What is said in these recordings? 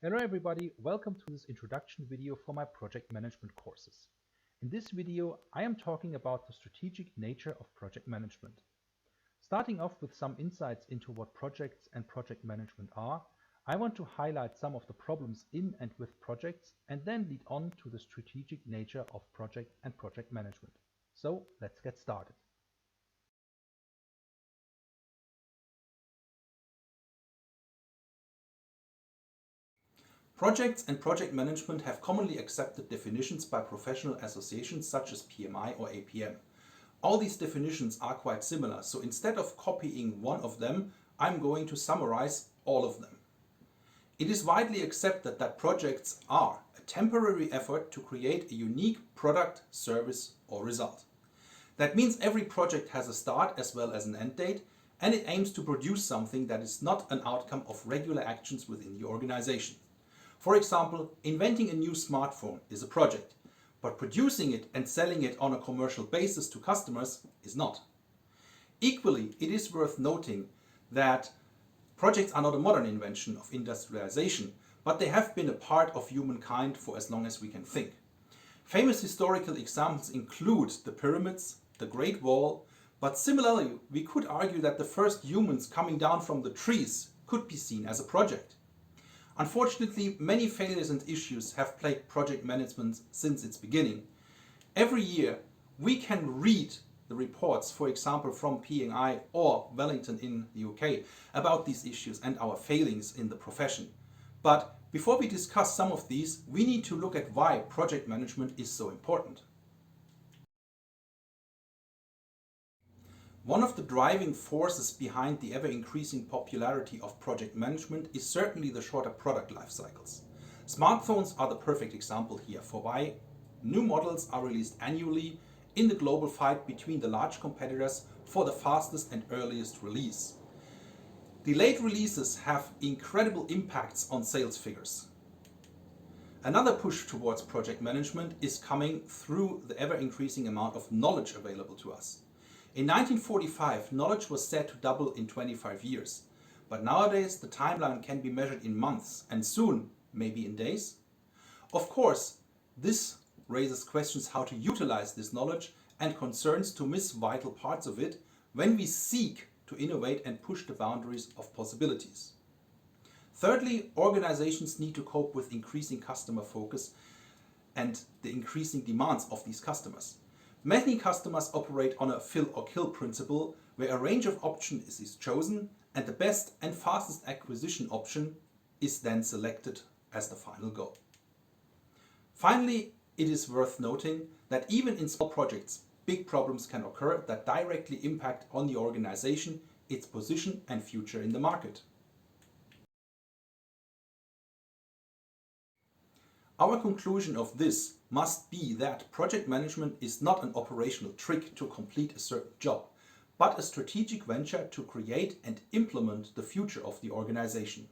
Hello everybody, welcome to this introduction video for my project management courses. In this video, I am talking about the strategic nature of project management. Starting off with some insights into what projects and project management are, I want to highlight some of the problems in and with projects and then lead on to the strategic nature of project and project management. So let's get started. Projects and project management have commonly accepted definitions by professional associations such as PMI or APM. All these definitions are quite similar, so instead of copying one of them, I'm going to summarize all of them. It is widely accepted that projects are a temporary effort to create a unique product, service, or result. That means every project has a start as well as an end date, and it aims to produce something that is not an outcome of regular actions within the organization. For example, inventing a new smartphone is a project, but producing it and selling it on a commercial basis to customers is not. Equally, it is worth noting that projects are not a modern invention of industrialization, but they have been a part of humankind for as long as we can think. Famous historical examples include the pyramids, the Great Wall, but similarly, we could argue that the first humans coming down from the trees could be seen as a project. Unfortunately, many failures and issues have plagued project management since its beginning. Every year, we can read the reports, for example, from PMI or Wellington in the UK, about these issues and our failings in the profession. But before we discuss some of these, we need to look at why project management is so important. One of the driving forces behind the ever-increasing popularity of project management is certainly the shorter product life cycles. Smartphones are the perfect example here for why new models are released annually in the global fight between the large competitors for the fastest and earliest release. Delayed releases have incredible impacts on sales figures. Another push towards project management is coming through the ever-increasing amount of knowledge available to us. In 1945, knowledge was said to double in 25 years, but nowadays the timeline can be measured in months and soon, maybe in days. Of course, this raises questions how to utilize this knowledge and concerns to miss vital parts of it when we seek to innovate and push the boundaries of possibilities. Thirdly, organizations need to cope with increasing customer focus and the increasing demands of these customers. Many customers operate on a fill or kill principle where a range of options is chosen and the best and fastest acquisition option is then selected as the final goal. Finally, it is worth noting that even in small projects, big problems can occur that directly impact on the organization, its position and future in the market. Our conclusion of this must be that project management is not an operational trick to complete a certain job, but a strategic venture to create and implement the future of the organization.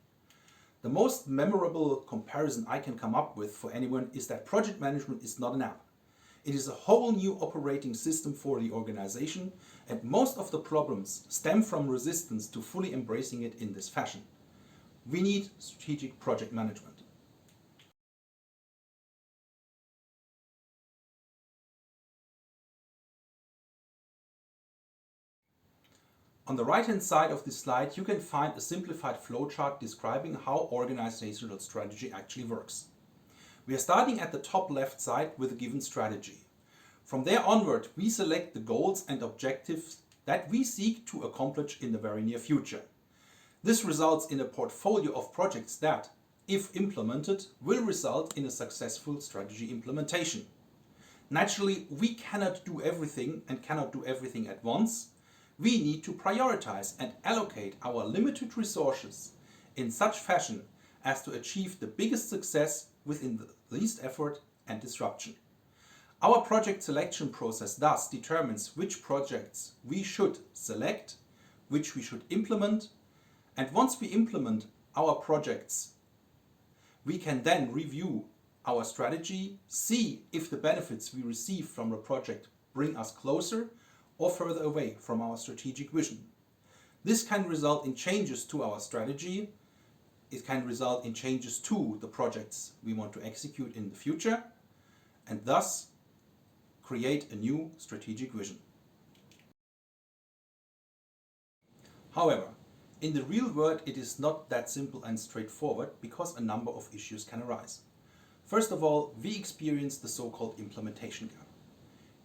The most memorable comparison I can come up with for anyone is that project management is not an app. It is a whole new operating system for the organization, and most of the problems stem from resistance to fully embracing it in this fashion. We need strategic project management. On the right-hand side of this slide, you can find a simplified flowchart describing how organizational strategy actually works. We are starting at the top left side with a given strategy. From there onward, we select the goals and objectives that we seek to accomplish in the very near future. This results in a portfolio of projects that, if implemented, will result in a successful strategy implementation. Naturally, we cannot do everything and cannot do everything at once. We need to prioritize and allocate our limited resources in such fashion as to achieve the biggest success within the least effort and disruption. Our project selection process thus determines which projects we should select, which we should implement, and once we implement our projects, we can then review our strategy, see if the benefits we receive from a project bring us closer or further away from our strategic vision. This can result in changes to our strategy it can result in changes to the projects we want to execute in the future, and thus create a new strategic vision. However, in the real world it is not that simple and straightforward because a number of issues can arise. First of all, we experience the so-called implementation gap.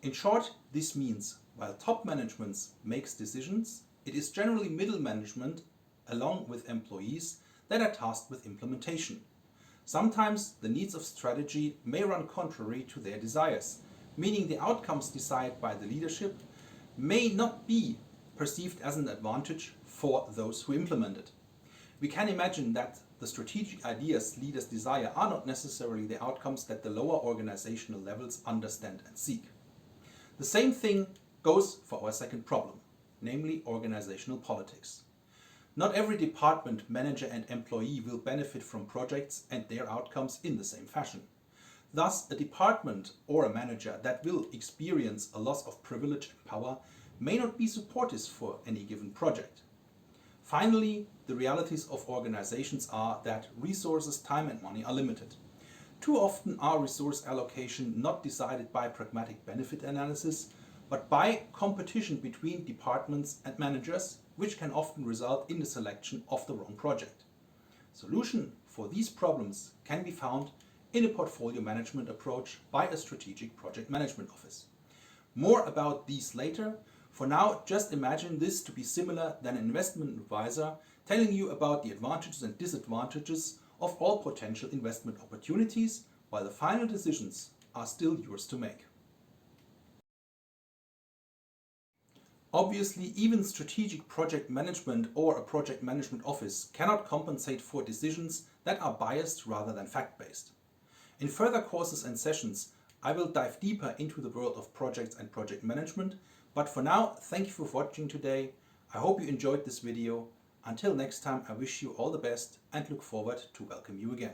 In short, this means while top management makes decisions, it is generally middle management along with employees that are tasked with implementation. Sometimes the needs of strategy may run contrary to their desires, meaning the outcomes decided by the leadership may not be perceived as an advantage for those who implement it. We can imagine that the strategic ideas leaders desire are not necessarily the outcomes that the lower organizational levels understand and seek. The same thing goes for our second problem, namely organizational politics. Not every department, manager and employee will benefit from projects and their outcomes in the same fashion. Thus, a department or a manager that will experience a loss of privilege and power may not be supportive for any given project. Finally, the realities of organizations are that resources, time and money are limited. Too often are resource allocation not decided by pragmatic benefit analysis, but by competition between departments and managers, which can often result in the selection of the wrong project. Solution for these problems can be found in a portfolio management approach by a strategic project management office. More about these later. For now, just imagine this to be similar than an investment advisor telling you about the advantages and disadvantages of all potential investment opportunities, while the final decisions are still yours to make. Obviously, even strategic project management or a project management office cannot compensate for decisions that are biased rather than fact-based. In further courses and sessions, I will dive deeper into the world of projects and project management, but for now, thank you for watching today. I hope you enjoyed this video. Until next time, I wish you all the best and look forward to welcome you again.